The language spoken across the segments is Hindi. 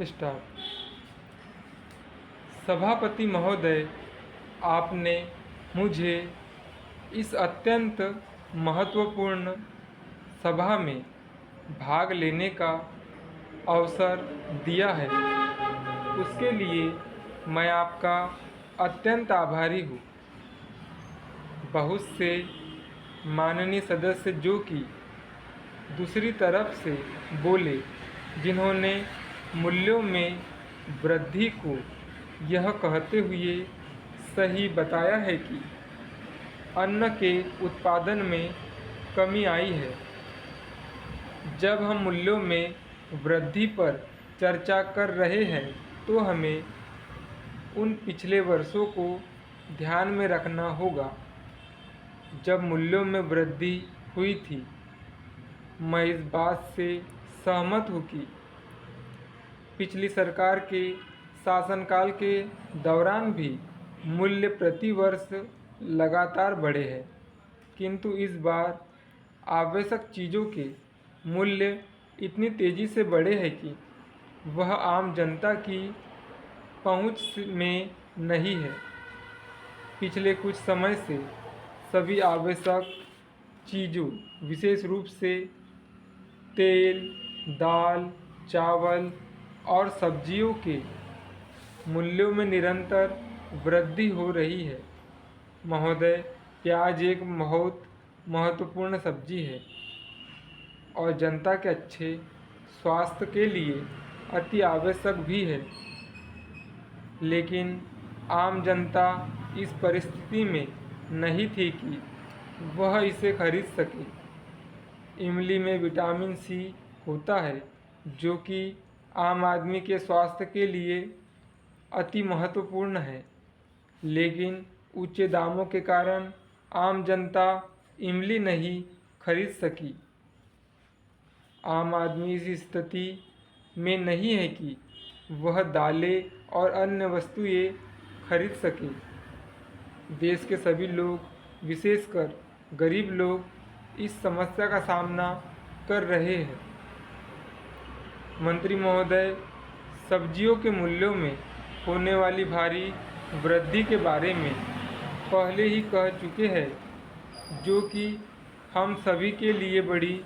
स्टार्ट। सभापति महोदय, आपने मुझे इस अत्यंत महत्वपूर्ण सभा में भाग लेने का अवसर दिया है, उसके लिए मैं आपका अत्यंत आभारी हूँ। बहुत से माननीय सदस्य जो कि दूसरी तरफ से बोले, जिन्होंने मूल्यों में वृद्धि को यह कहते हुए सही बताया है कि अन्न के उत्पादन में कमी आई है। जब हम मूल्यों में वृद्धि पर चर्चा कर रहे हैं तो हमें उन पिछले वर्षों को ध्यान में रखना होगा जब मूल्यों में वृद्धि हुई थी। मैं इस बात से सहमत हूँ कि पिछली सरकार के शासनकाल के दौरान भी मूल्य प्रति वर्ष लगातार बढ़े हैं, किंतु इस बार आवश्यक चीज़ों के मूल्य इतनी तेज़ी से बढ़े हैं कि वह आम जनता की पहुंच में नहीं है। पिछले कुछ समय से सभी आवश्यक चीज़ों, विशेष रूप से तेल, दाल, चावल और सब्जियों के मूल्यों में निरंतर वृद्धि हो रही है। महोदय, प्याज एक बहुत महत्वपूर्ण सब्जी है और जनता के अच्छे स्वास्थ्य के लिए अति आवश्यक भी है, लेकिन आम जनता इस परिस्थिति में नहीं थी कि वह इसे खरीद सके। इमली में विटामिन सी होता है जो कि आम आदमी के स्वास्थ्य के लिए अति महत्वपूर्ण है, लेकिन ऊंचे दामों के कारण आम जनता इमली नहीं खरीद सकी। आम आदमी इस स्थिति में नहीं है कि वह दालें और अन्य वस्तुएं खरीद सके। देश के सभी लोग, विशेषकर गरीब लोग, इस समस्या का सामना कर रहे हैं। मंत्री महोदय, सब्जियों के मूल्यों में होने वाली भारी वृद्धि के बारे में पहले ही कह चुके हैं, जो कि हम सभी के लिए बड़ी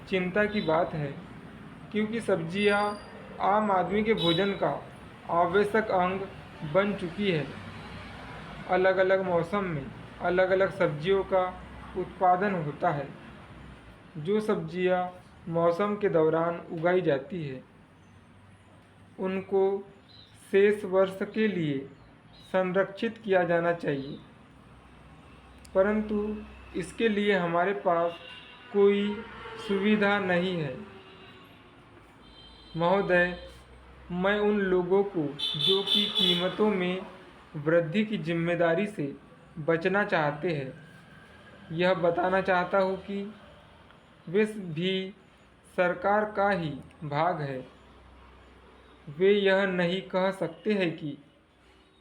चिंता की बात है, क्योंकि सब्जियां आम आदमी के भोजन का आवश्यक अंग बन चुकी है। अलग अलग मौसम में अलग अलग सब्जियों का उत्पादन होता है। जो सब्जियां मौसम के दौरान उगाई जाती है, उनको शेष वर्ष के लिए संरक्षित किया जाना चाहिए, परंतु इसके लिए हमारे पास कोई सुविधा नहीं है। महोदय, मैं उन लोगों को जो कि कीमतों में वृद्धि की जिम्मेदारी से बचना चाहते हैं, यह बताना चाहता हूँ कि वे भी सरकार का ही भाग है। वे यह नहीं कह सकते हैं कि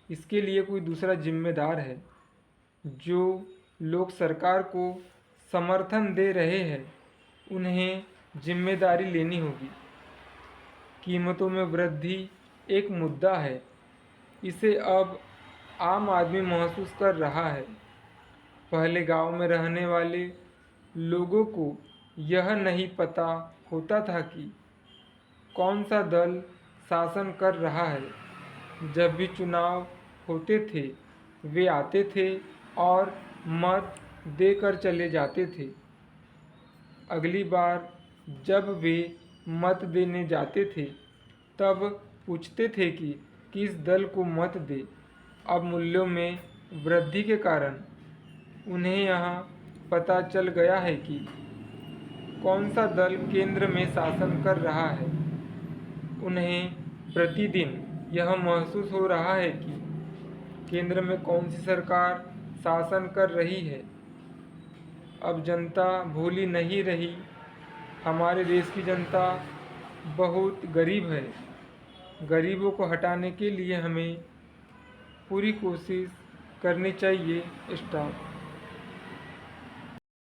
इसके लिए कोई दूसरा जिम्मेदार है। जो लोग सरकार को समर्थन दे रहे हैं, उन्हें जिम्मेदारी लेनी होगी। कीमतों में वृद्धि एक मुद्दा है, इसे अब आम आदमी महसूस कर रहा है। पहले गांव में रहने वाले लोगों को यह नहीं पता होता था कि कौन सा दल शासन कर रहा है। जब भी चुनाव होते थे, वे आते थे और मत देकर चले जाते थे। अगली बार जब वे मत देने जाते थे, तब पूछते थे कि किस दल को मत दे। अब मूल्यों में वृद्धि के कारण उन्हें यहाँ पता चल गया है कि कौन सा दल केंद्र में शासन कर रहा है। उन्हें प्रतिदिन यह महसूस हो रहा है कि केंद्र में कौन सी सरकार शासन कर रही है। अब जनता भोली नहीं रही। हमारे देश की जनता बहुत गरीब है। गरीबों को हटाने के लिए हमें पूरी कोशिश करनी चाहिए। स्टाफ।